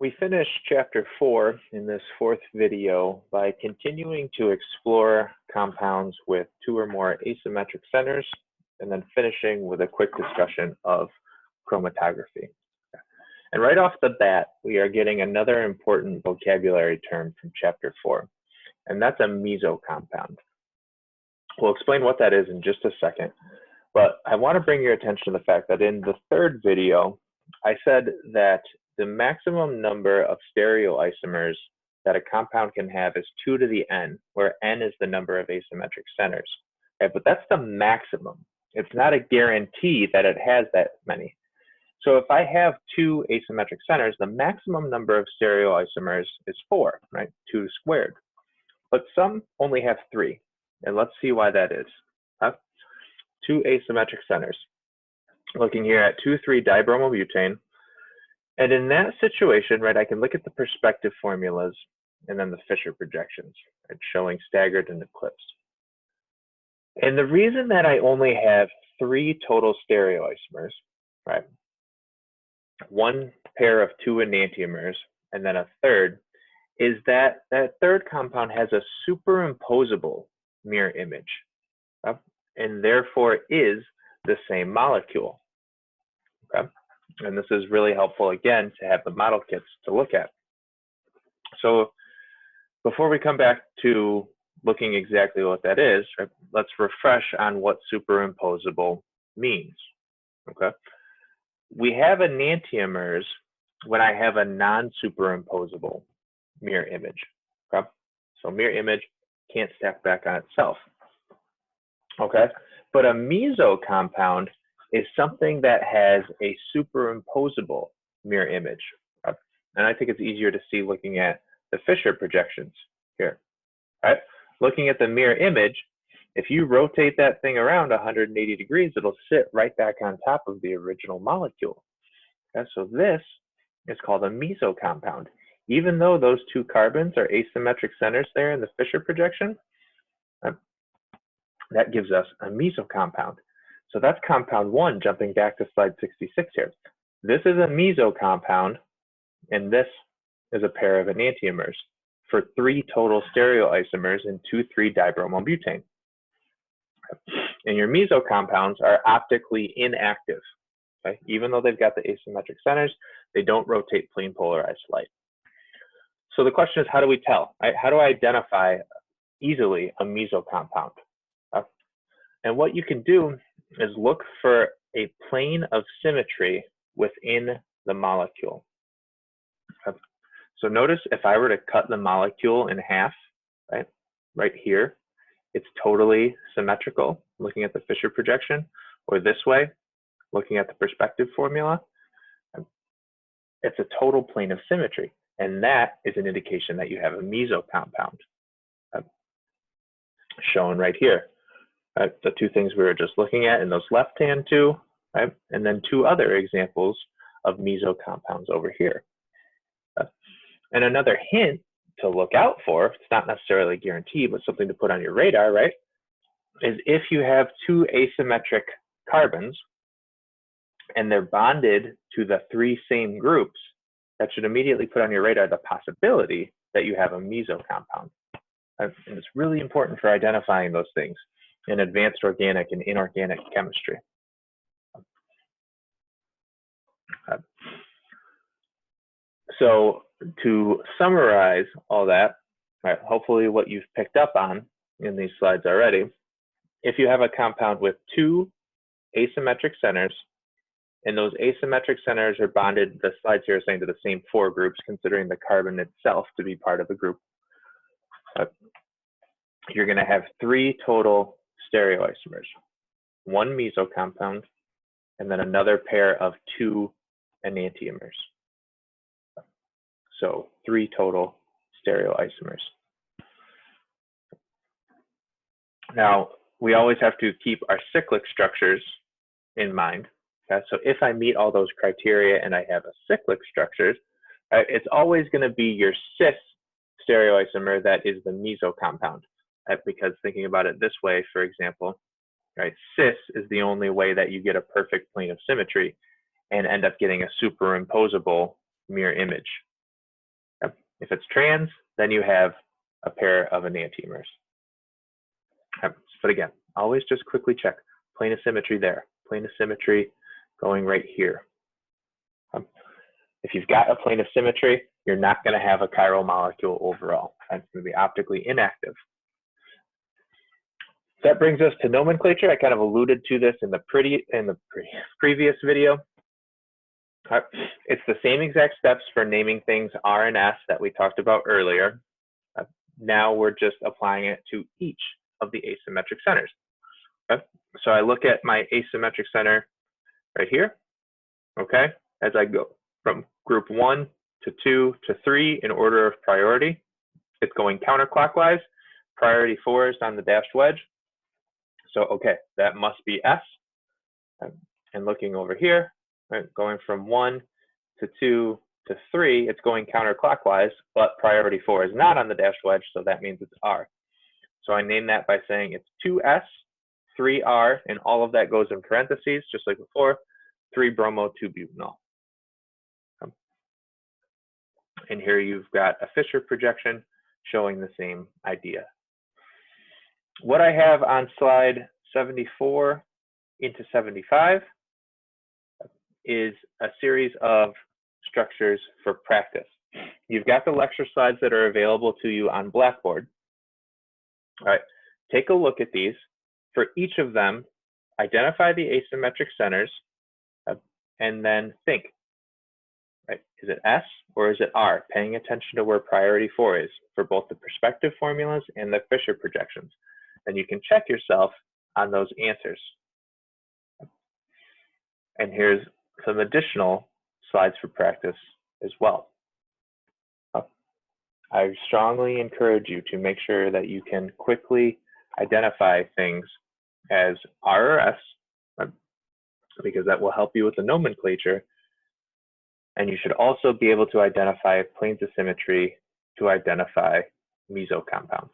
We finished chapter 4 in this fourth video by continuing to explore compounds with two or more asymmetric centers, and then finishing with a quick discussion of chromatography. And right off the bat, we are getting another important vocabulary term from chapter 4, and that's a meso compound. We'll explain what that is in just a second, but I want to bring your attention to the fact that in the third video, I said that the maximum number of stereoisomers that a compound can have is 2 to the n, where n is the number of asymmetric centers. Okay, but that's the maximum. It's not a guarantee that it has that many. So if I have 2 asymmetric centers, the maximum number of stereoisomers is 4, right? 2 squared. But some only have 3, and let's see why that is. 2 asymmetric centers. Looking here at 2,3-dibromobutane. And in that situation, right, I can look at the perspective formulas and then the Fisher projections, right, showing staggered and eclipsed. And the reason that I only have 3 total stereoisomers, right, 1 pair of 2 enantiomers, and then a third, is that that third compound has a superimposable mirror image, right, and therefore is the same molecule. Okay? And this is really helpful, again, to have the model kits to look at. So before we come back to looking exactly what that is, right, let's refresh on what superimposable means. Okay, we have enantiomers when I have a non-superimposable mirror image. Okay, so mirror image can't stack back on itself. Okay, but a meso compound is something that has a superimposable mirror image. And I think it's easier to see looking at the Fisher projections here. Right? Looking at the mirror image, if you rotate that thing around 180 degrees, it'll sit right back on top of the original molecule. Okay? So this is called a meso compound. Even though those 2 carbons are asymmetric centers there in the Fisher projection, that gives us a meso compound. So that's compound 1, jumping back to slide 66 here. This is a meso compound, and this is a pair of enantiomers for 3 total stereoisomers in 2,3-dibromobutane. And your meso compounds are optically inactive. Okay? Even though they've got the asymmetric centers, they don't rotate plane polarized light. So the question is, how do we tell? Right? How do I identify easily a meso compound? And what you can do is look for a plane of symmetry within the molecule. So notice if I were to cut the molecule in half, right here, it's totally symmetrical, looking at the Fisher projection, or this way, looking at the perspective formula, it's a total plane of symmetry. And that is an indication that you have a meso compound, shown right here. Right, the 2 things we were just looking at in those left-hand 2, right? And then 2 other examples of meso compounds over here. And another hint to look out for, it's not necessarily a guarantee, but something to put on your radar, right, is if you have 2 asymmetric carbons and they're bonded to the 3 same groups, that should immediately put on your radar the possibility that you have a meso compound. And it's really important for identifying those things in advanced organic and inorganic chemistry. So to summarize all that, right, hopefully what you've picked up on in these slides already, if you have a compound with 2 asymmetric centers, and those asymmetric centers are bonded, the slides here are saying to the same 4 groups, considering the carbon itself to be part of a group, you're going to have 3 total stereoisomers, 1 meso compound, and then another pair of 2 enantiomers. So 3 total stereoisomers. Now, we always have to keep our cyclic structures in mind. Okay? So if I meet all those criteria and I have a cyclic structures, it's always going to be your cis stereoisomer that is the meso compound. Because thinking about it this way, for example, right, cis is the only way that you get a perfect plane of symmetry and end up getting a superimposable mirror image. If it's trans, then you have a pair of enantiomers. But again, always just quickly check plane of symmetry there, plane of symmetry going right here. If you've got a plane of symmetry, you're not going to have a chiral molecule overall. It's going to be optically inactive. That brings us to nomenclature. I kind of alluded to this in the previous video. It's the same exact steps for naming things R and S that we talked about earlier. Now we're just applying it to each of the asymmetric centers. Okay? So I look at my asymmetric center right here, okay, as I go from group 1 to 2 to 3 in order of priority. It's going counterclockwise. Priority 4 is on the dashed wedge. So, okay, that must be S. And looking over here, right, going from 1 to 2 to 3, it's going counterclockwise, but priority 4 is not on the dashed wedge, so that means it's R. So I name that by saying it's 2S, 3R, and all of that goes in parentheses, just like before, 3-bromo-2-butanol. And here you've got a Fisher projection showing the same idea. What I have on slide 74 into 75 is a series of structures for practice. You've got the lecture slides that are available to you on Blackboard. All right, take a look at these. For each of them, identify the asymmetric centers and then think, right, is it S or is it R? Paying attention to where priority 4 is for both the perspective formulas and the Fisher projections. And you can check yourself on those answers. And here's some additional slides for practice as well. I strongly encourage you to make sure that you can quickly identify things as R or S, because that will help you with the nomenclature. And you should also be able to identify planes of symmetry to identify meso compounds.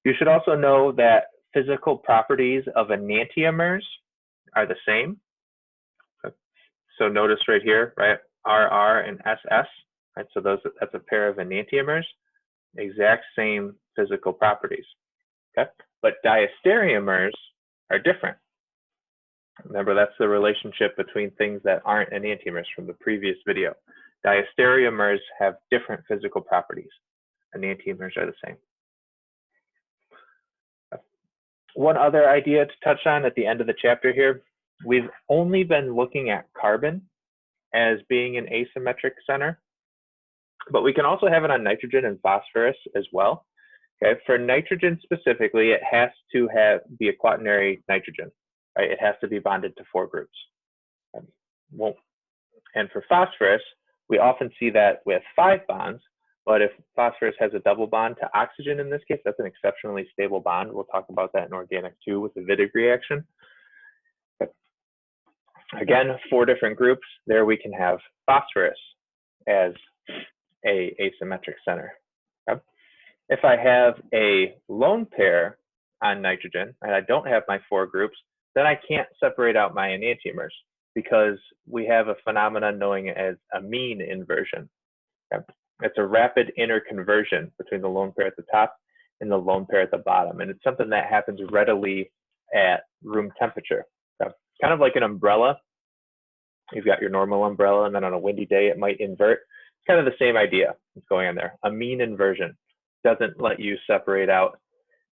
You should also know that physical properties of enantiomers are the same. So notice right here, right, RR and SS, right? So that's a pair of enantiomers, exact same physical properties. Okay, but diastereomers are different. Remember, that's the relationship between things that aren't enantiomers from the previous video. Diastereomers have different physical properties. Enantiomers are the same. One other idea to touch on at the end of the chapter here, we've only been looking at carbon as being an asymmetric center, but we can also have it on nitrogen and phosphorus as well. Okay, for nitrogen specifically, it has to be a quaternary nitrogen, right? It has to be bonded to 4 groups. And for phosphorus, we often see that with 5 bonds, but if phosphorus has a double bond to oxygen in this case, that's an exceptionally stable bond. We'll talk about that in organics too with the Wittig reaction. But again, 4 different groups. There we can have phosphorus as a asymmetric center. Okay? If I have a lone pair on nitrogen and I don't have my 4 groups, then I can't separate out my enantiomers because we have a phenomenon known as a mean inversion. Okay? It's a rapid interconversion between the lone pair at the top and the lone pair at the bottom. And it's something that happens readily at room temperature. So kind of like an umbrella. You've got your normal umbrella, and then on a windy day, it might invert. It's kind of the same idea that's going on there. A mean inversion doesn't let you separate out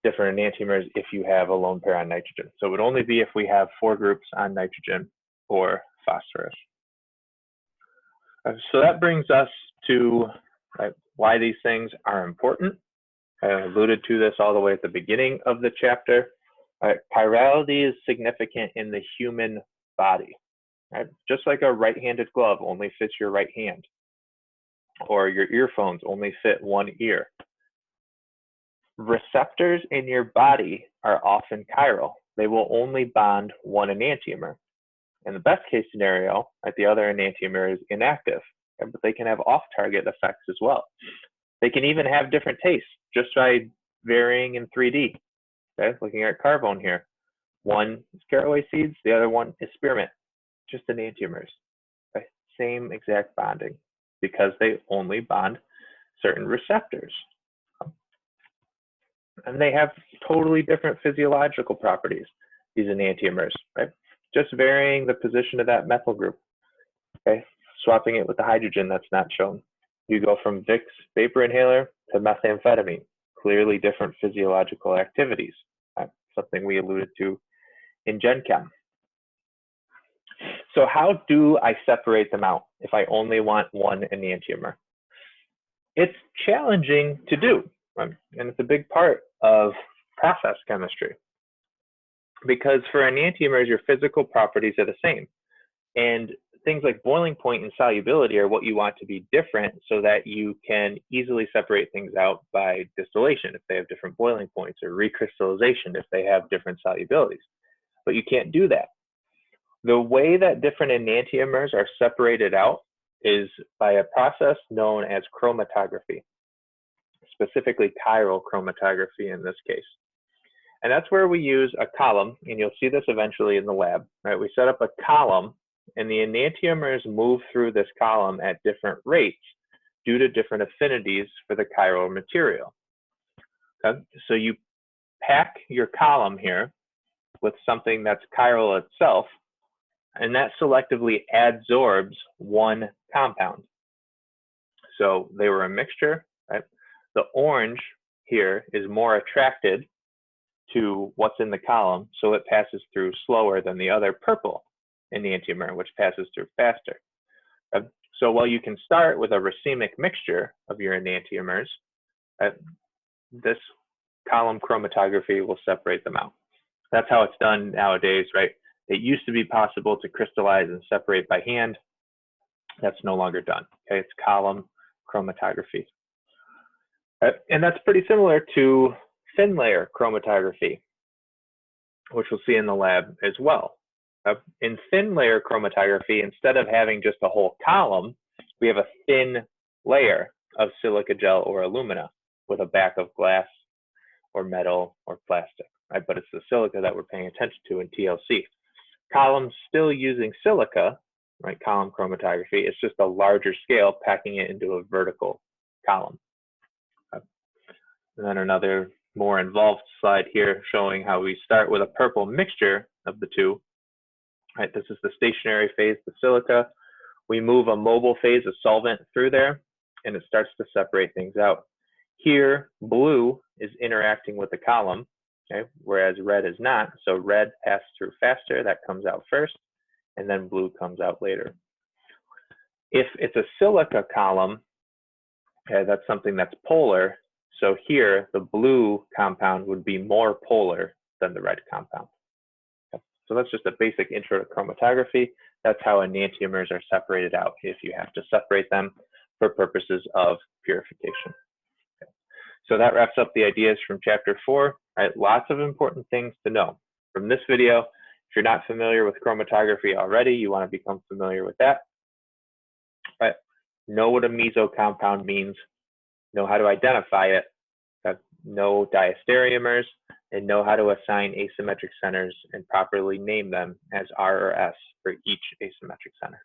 different enantiomers if you have a lone pair on nitrogen. So it would only be if we have 4 groups on nitrogen or phosphorus. So that brings us to why these things are important. I alluded to this all the way at the beginning of the chapter. Pirality is significant in the human body. Right? Just like a right-handed glove only fits your right hand, or your earphones only fit one ear. Receptors in your body are often chiral. They will only bond one enantiomer. In the best case scenario, the other enantiomer is inactive, but they can have off-target effects as well. They can even have different tastes just by varying in 3D. Okay, looking at carbone here. One is caraway seeds, the other one is spearmint, just enantiomers. Okay? Same exact bonding. because they only bond certain receptors. And they have totally different physiological properties, these enantiomers, right? Just varying the position of that methyl group, okay? Swapping it with the hydrogen that's not shown. You go from Vicks vapor inhaler to methamphetamine, clearly different physiological activities. That's something we alluded to in Gen Chem. So how do I separate them out if I only want one enantiomer? It's challenging to do, right? And it's a big part of process chemistry. Because for enantiomers, your physical properties are the same. And things like boiling point and solubility are what you want to be different so that you can easily separate things out by distillation if they have different boiling points, or recrystallization if they have different solubilities. But you can't do that. The way that different enantiomers are separated out is by a process known as chromatography, specifically chiral chromatography in this case. And that's where we use a column, and you'll see this eventually in the lab, right? We set up a column, and the enantiomers move through this column at different rates due to different affinities for the chiral material. Okay? So you pack your column here with something that's chiral itself, and that selectively adsorbs one compound. So they were a mixture, right? The orange here is more attracted to what's in the column, so it passes through slower than the other purple enantiomer, which passes through faster. So while you can start with a racemic mixture of your enantiomers, this column chromatography will separate them out. That's how it's done nowadays, right? It used to be possible to crystallize and separate by hand. That's no longer done. Okay, it's column chromatography. And that's pretty similar to thin layer chromatography, which we'll see in the lab as well. In thin layer chromatography, instead of having just a whole column, we have a thin layer of silica gel or alumina with a back of glass or metal or plastic, right? But it's the silica that we're paying attention to in TLC. Columns still using silica, right? Column chromatography. It's just a larger scale, packing it into a vertical column. And then another more involved slide here showing how we start with a purple mixture of the two. Right, this is the stationary phase, the silica. We move a mobile phase, a solvent through there, and it starts to separate things out. Here, blue is interacting with the column, okay, whereas red is not. So red passes through faster, that comes out first, and then blue comes out later. If it's a silica column, okay, that's something that's polar. So here, the blue compound would be more polar than the red compound. Okay. So that's just a basic intro to chromatography. That's how enantiomers are separated out if you have to separate them for purposes of purification. Okay. So that wraps up the ideas from chapter 4. Right, lots of important things to know from this video. If you're not familiar with chromatography already, you want to become familiar with that. Right. Know what a meso compound means. Know how to identify it, know diastereomers, and know how to assign asymmetric centers and properly name them as R or S for each asymmetric center.